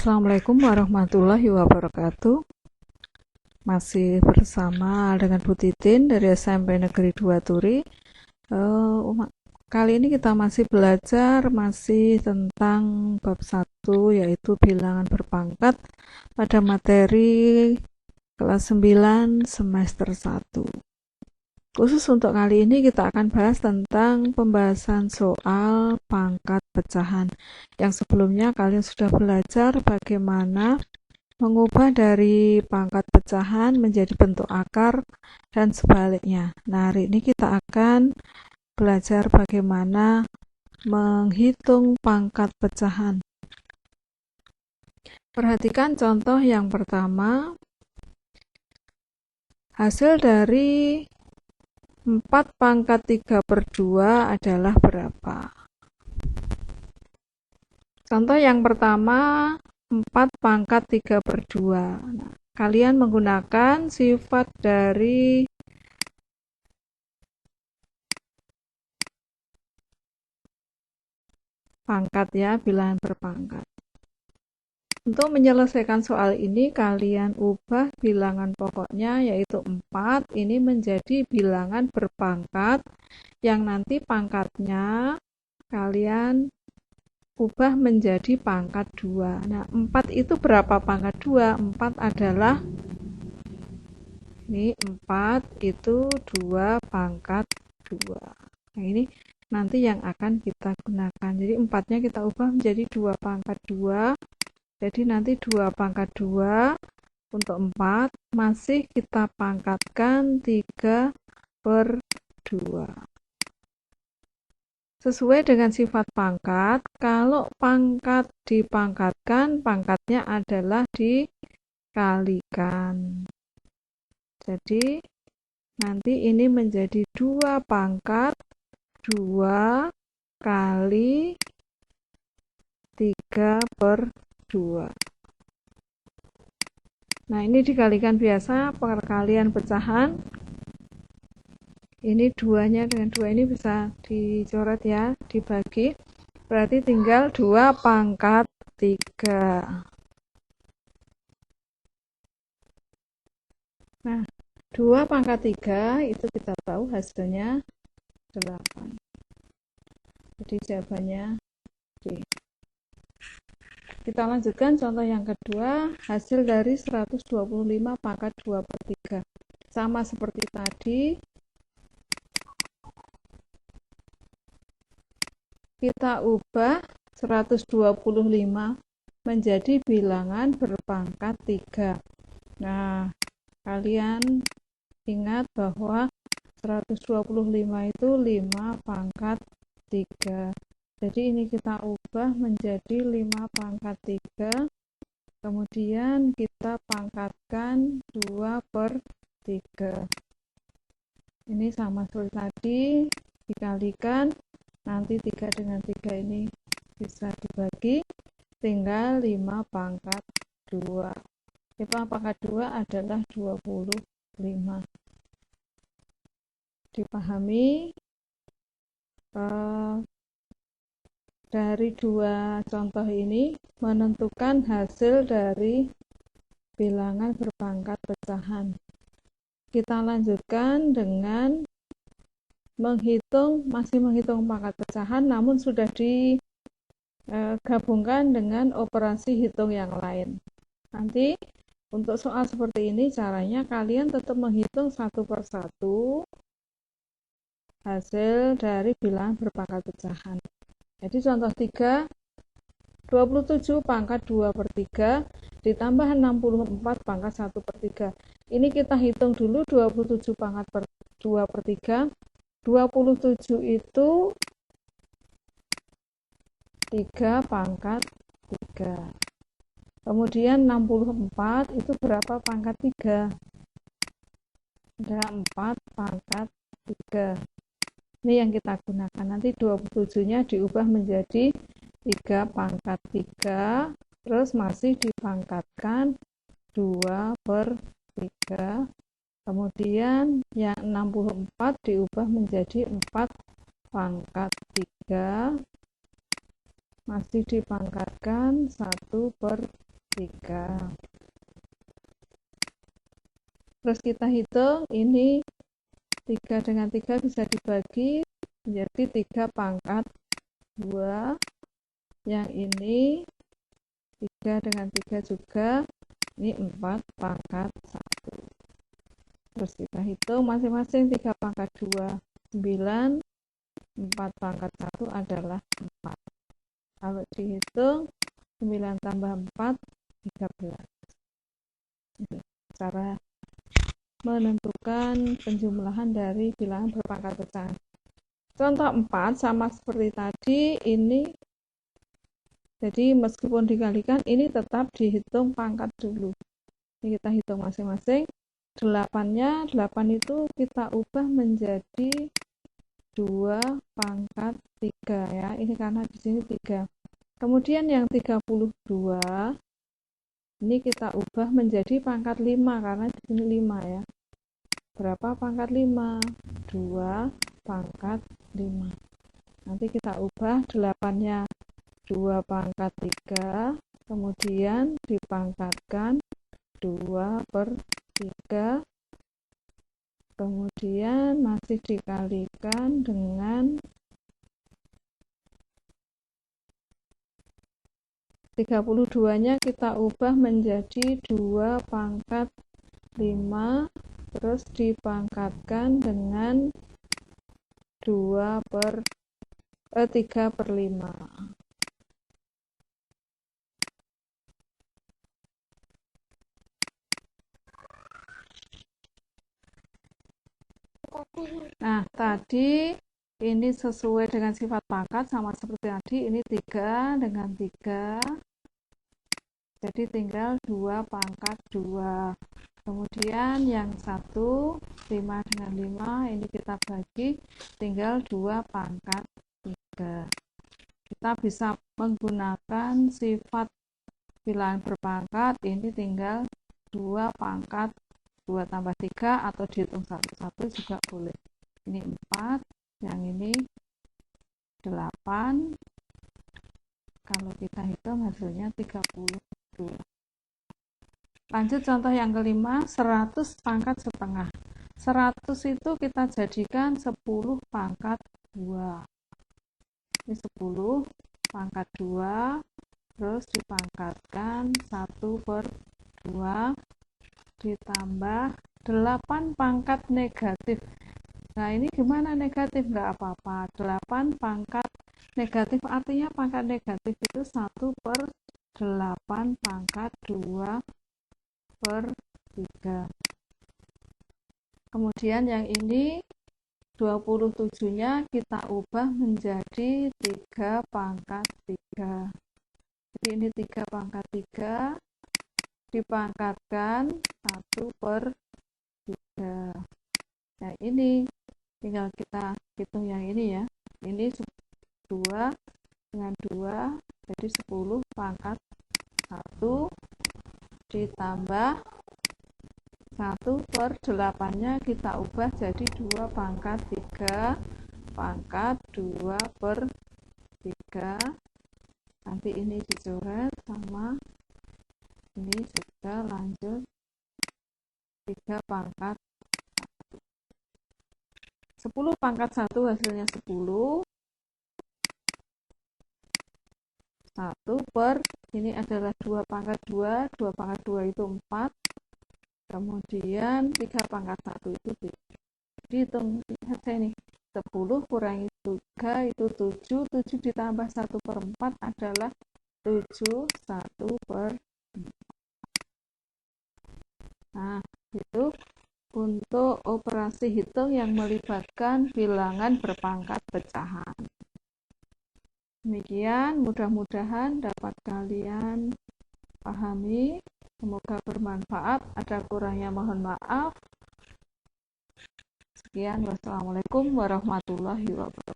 Assalamualaikum warahmatullahi wabarakatuh. Masih bersama dengan Bu Titin dari SMP Negeri 2 Turi. Kali ini kita masih belajar tentang bab 1, yaitu bilangan berpangkat pada materi kelas 9 semester 1. Khusus untuk kali ini kita akan bahas tentang pembahasan soal pangkat pecahan. Yang sebelumnya kalian sudah belajar bagaimana mengubah dari pangkat pecahan menjadi bentuk akar dan sebaliknya. Nah, hari ini kita akan belajar bagaimana menghitung pangkat pecahan. Perhatikan contoh yang pertama. Hasil dari 4 pangkat 3/2 adalah berapa? Contoh yang pertama, 4 pangkat 3/2. Nah, kalian menggunakan sifat dari pangkat ya, bilangan berpangkat. Untuk menyelesaikan soal ini, kalian ubah bilangan pokoknya yaitu 4 ini menjadi bilangan berpangkat yang nanti pangkatnya kalian ubah menjadi pangkat 2. Nah, 4 itu berapa pangkat 2? 4 adalah ini 4 itu 2 pangkat 2. Nah, ini nanti yang akan kita gunakan. Jadi 4-nya kita ubah menjadi 2 pangkat 2. Jadi nanti 2 pangkat 2 untuk 4 masih kita pangkatkan 3/2. Sesuai dengan sifat pangkat, kalau pangkat dipangkatkan, pangkatnya adalah dikalikan. Jadi nanti ini menjadi 2 pangkat 2 kali 3/2. Nah, ini dikalikan biasa perkalian pecahan. Ini 2-nya dengan 2 ini bisa dicoret ya, dibagi. Berarti tinggal 2 pangkat 3. Nah, 2 pangkat 3 itu kita tahu hasilnya 8. Jadi jawabannya D. Kita lanjutkan contoh yang kedua, hasil dari 125 pangkat 2/3. Sama seperti tadi, kita ubah 125 menjadi bilangan berpangkat 3. Nah, kalian ingat bahwa 125 itu 5 pangkat 3. Jadi ini kita ubah menjadi 5 pangkat 3. Kemudian kita pangkatkan 2/3. Ini sama seperti tadi, dikalikan. Nanti 3 dengan 3 ini bisa dibagi, tinggal 5 pangkat 2. 5 pangkat 2 adalah 25. Dipahami? Dari 2 contoh ini menentukan hasil dari bilangan berpangkat pecahan. Kita lanjutkan dengan masih menghitung pangkat pecahan, namun sudah digabungkan dengan operasi hitung yang lain. Nanti untuk soal seperti ini caranya kalian tetap menghitung satu persatu hasil dari bilangan berpangkat pecahan. Jadi contoh 3, 27 pangkat 2/3 ditambah 64 pangkat 1/3. Ini kita hitung dulu 27 pangkat 2/3. 27 itu 3 pangkat 3. Kemudian 64 itu berapa pangkat 3? Ada 4 pangkat 3. Ini yang kita gunakan. Nanti 27-nya diubah menjadi 3 pangkat 3. Terus masih dipangkatkan 2/3. Kemudian yang 64 diubah menjadi 4 pangkat 3. Masih dipangkatkan 1/3. 3. Terus kita hitung, ini 3 dengan 3 bisa dibagi menjadi 3 pangkat 2. Yang ini 3 dengan 3 juga, ini 4 pangkat 1. Terus kita hitung masing-masing 3 pangkat 2, 9, 4 pangkat 1 adalah 4. Kalau dihitung 9 tambah 4, 13. Itu cara menentukan penjumlahan dari bilangan berpangkat pecahan. Contoh 4 sama seperti tadi, ini jadi meskipun dikalikan ini tetap dihitung pangkat dulu. Ini kita hitung masing-masing. 8-nya, 8 itu kita ubah menjadi 2 pangkat 3 ya. Ini karena di sini 3. Kemudian yang 32 ini kita ubah menjadi pangkat 5 karena di sini 5 ya. Berapa pangkat 5? 2 pangkat 5. Nanti kita ubah 8-nya 2 pangkat 3, kemudian dipangkatkan 2 per 3, kemudian masih dikalikan dengan 32-nya kita ubah menjadi 2 pangkat 5, terus dipangkatkan dengan 3 per 5. Nah, tadi ini sesuai dengan sifat pangkat sama seperti tadi, ini 3 dengan 3. Jadi tinggal 2 pangkat 2. Kemudian yang 1, 5 dengan 5, ini kita bagi, tinggal 2 pangkat 3. Kita bisa menggunakan sifat bilangan berpangkat, ini tinggal 2 pangkat 2 tambah 3 atau dihitung satu-satu juga boleh. Ini 4, yang ini 8. Kalau kita hitung hasilnya 32. Lanjut contoh yang kelima, 100 pangkat setengah. 100 itu kita jadikan 10 pangkat 2. Ini 10 pangkat 2, terus dipangkatkan 1 per 2, ditambah 8 pangkat negatif. Nah, ini gimana negatif? Nggak apa-apa. 8 pangkat negatif artinya pangkat negatif itu 1 per 8 pangkat 2 per 3. Kemudian yang ini 27-nya kita ubah menjadi 3 pangkat 3. Jadi ini 3 pangkat 3 dipangkatkan 1 per 3. Nah, ini tinggal kita hitung yang ini ya. Ini 2 dengan 2, jadi 10 pangkat 1 ditambah 1 per 8-nya kita ubah jadi 2 pangkat 3 pangkat 2 per 3. Nanti ini dicoret sama ini juga lanjut 3 pangkat 1. 10 pangkat 1 hasilnya 10. 1 per ini adalah 2 pangkat 2. 2 pangkat 2 itu 4. Kemudian 3 pangkat 1 itu 3. Dihitung saja ini. 10 kurangi 3 itu 7. 7 ditambah 1 per 4 adalah 7. 1 per 4. Nah, itu untuk operasi hitung yang melibatkan bilangan berpangkat pecahan. Demikian, mudah-mudahan dapat kalian pahami. Semoga bermanfaat. Ada kurangnya mohon maaf. Sekian, wassalamualaikum warahmatullahi wabarakatuh.